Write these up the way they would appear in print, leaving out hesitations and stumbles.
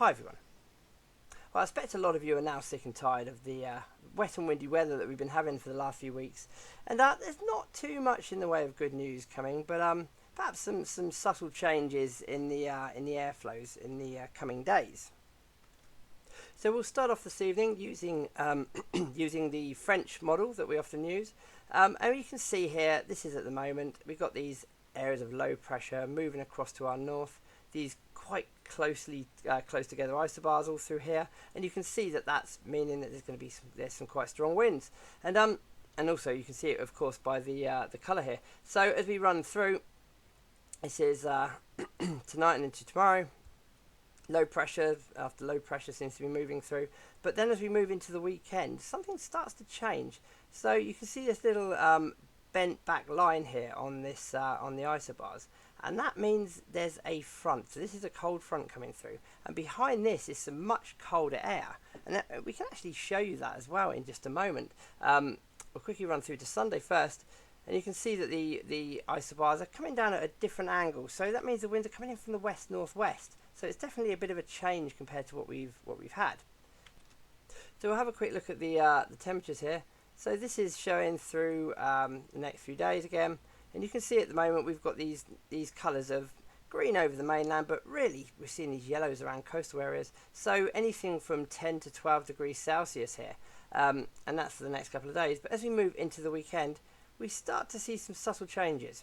Hi everyone. Well, I expect a lot of you are now sick and tired of the wet and windy weather that we've been having for the last few weeks, and there's not too much in the way of good news coming, but perhaps some subtle changes in the airflows in the coming days. So we'll start off this evening using using the French model that we often use, and you can see here, this is at the moment, we've got these areas of low pressure moving across to our north, these quite close together isobars all through here, and you can see that that's meaning that there's going to be some quite strong winds, and also you can see it of course by the colour here. So as we run through, this is tonight and into tomorrow. Low pressure after low pressure seems to be moving through, but then as we move into the weekend, something starts to change. So you can see this little bent back line here on this on the isobars, and that means there's a front. So this is a cold front coming through, and behind this is some much colder air, and we can actually show you that as well in just a moment. We'll quickly run through to Sunday first, and you can see that the isobars are coming down at a different angle, so that means the winds are coming in from the west northwest. So it's definitely a bit of a change compared to what we've had. So we'll have a quick look at the temperatures here. So this is showing through the next few days again, and you can see at the moment we've got these colours of green over the mainland, but really we're seeing these yellows around coastal areas. So anything from 10 to 12 degrees Celsius here, and that's for the next couple of days. But as we move into the weekend, we start to see some subtle changes.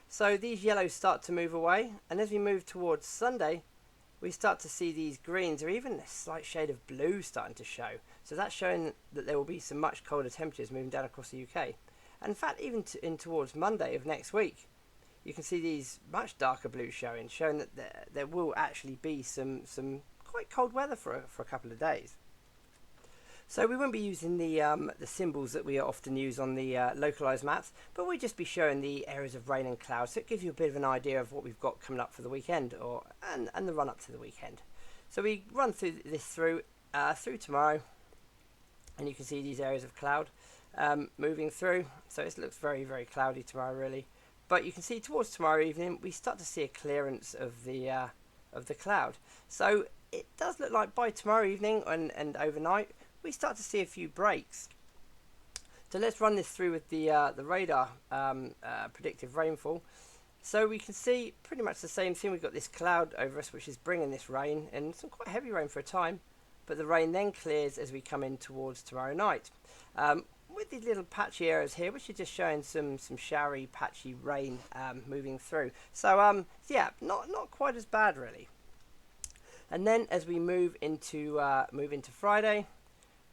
So these yellows start to move away, and as we move towards Sunday, we start to see these greens or even a slight shade of blue starting to show. So that's showing that there will be some much colder temperatures moving down across the UK. And in fact, even in towards Monday of next week, you can see these much darker blues showing that there will actually be some quite cold weather for a couple of days. So we won't be using the symbols that we often use on the localised maps, but we'll just be showing the areas of rain and clouds, so it gives you a bit of an idea of what we've got coming up for the weekend, and the run up to the weekend. So we run through this through tomorrow, and you can see these areas of cloud moving through. So it looks very, very cloudy tomorrow, really. But you can see towards tomorrow evening, we start to see a clearance of the cloud. So it does look like by tomorrow evening and overnight, we start to see a few breaks. So let's run this through with the radar predictive rainfall. So we can see pretty much the same thing. We've got this cloud over us which is bringing this rain, and some quite heavy rain for a time, but the rain then clears as we come in towards tomorrow night, with these little patchy areas here which are just showing some showery patchy rain moving through. So yeah, not quite as bad really. And then as we move into Friday,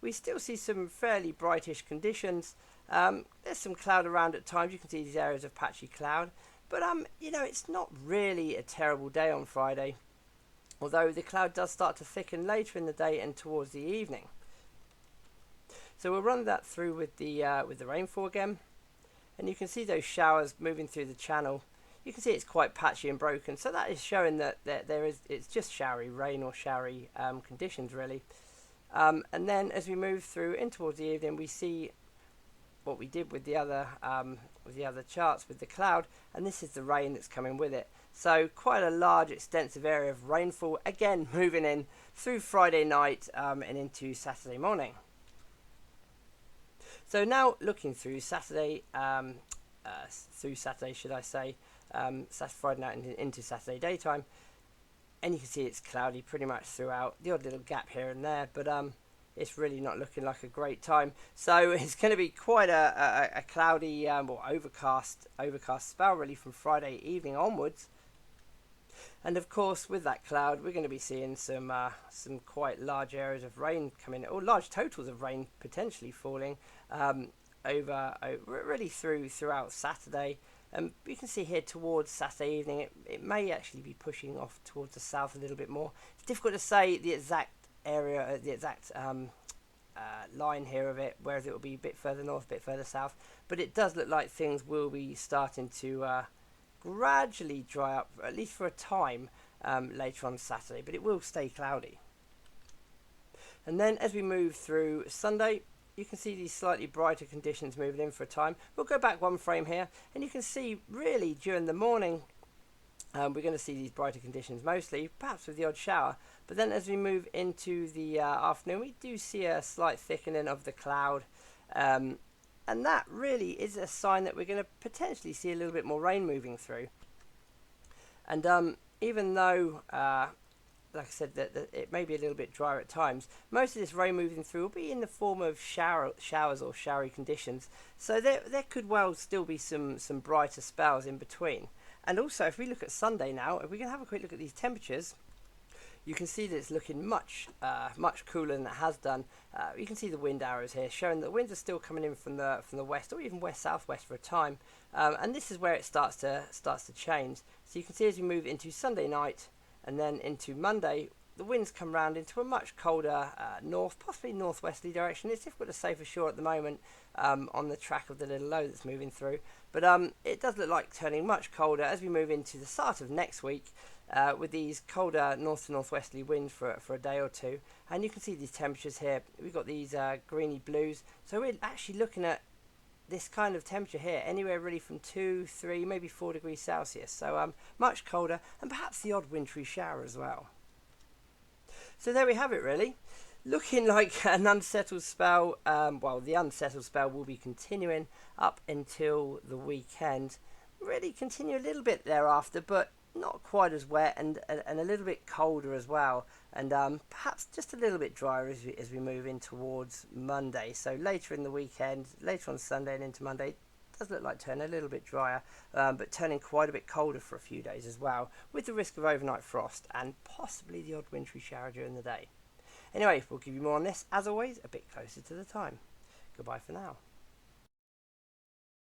we still see some fairly brightish conditions. There's some cloud around at times. You can see these areas of patchy cloud, but you know, it's not really a terrible day on Friday, although the cloud does start to thicken later in the day and towards the evening. So we'll run that through with the rainfall again, and you can see those showers moving through the channel. You can see it's quite patchy and broken, so that is showing that it's just showery rain or showery conditions really. And then as we move through in towards the evening, we see what we did with the other charts with the cloud, and this is the rain that's coming with it. So quite a large extensive area of rainfall again moving in through Friday night and into Saturday morning. So now looking through Saturday, should I say, Friday night into Saturday daytime. And you can see it's cloudy pretty much throughout, the odd little gap here and there, but it's really not looking like a great time. So it's going to be quite a cloudy or overcast spell really from Friday evening onwards. And of course with that cloud we're going to be seeing some quite large areas of rain coming, or large totals of rain potentially falling over really throughout Saturday. You can see here towards Saturday evening, it may actually be pushing off towards the south a little bit more. It's difficult to say the exact area, the exact line here of it, whereas it will be a bit further north, a bit further south. But it does look like things will be starting to gradually dry up, at least for a time, later on Saturday. But it will stay cloudy. And then as we move through Sunday, you can see these slightly brighter conditions moving in for a time. We'll go back one frame here, and you can see really during the morning we're going to see these brighter conditions mostly, perhaps with the odd shower, But then as we move into the afternoon, we do see a slight thickening of the cloud. And that really is a sign that we're going to potentially see a little bit more rain moving through. And even though, like I said, that it may be a little bit drier at times, most of this rain moving through will be in the form of showers or showery conditions. So there could well still be some brighter spells in between. And also, if we look at Sunday now, if we can have a quick look at these temperatures, you can see that it's looking much cooler than it has done. You can see the wind arrows here showing that winds are still coming in from the west or even west southwest for a time, and this is where it starts to change. So you can see as we move into Sunday night and then into Monday, the winds come round into a much colder north, possibly northwesterly direction. It's difficult to say for sure at the moment on the track of the little low that's moving through, but it does look like turning much colder as we move into the start of next week. With these colder north to northwesterly winds for a day or two, and you can see these temperatures here. We've got these greeny blues, so we're actually looking at this kind of temperature here, anywhere really from 2, 3, maybe 4 degrees Celsius. So much colder, and perhaps the odd wintry shower as well. So there we have it, really. Looking like an unsettled spell. Well, the unsettled spell will be continuing up until the weekend. Really continue a little bit thereafter, but not quite as wet and a little bit colder as well, and perhaps just a little bit drier as we move in towards Monday. So later in the weekend, later on Sunday and into Monday, it does look like turning a little bit drier, but turning quite a bit colder for a few days as well, with the risk of overnight frost and possibly the odd wintry shower during the day. Anyway, we'll give you more on this, as always, a bit closer to the time. Goodbye for now.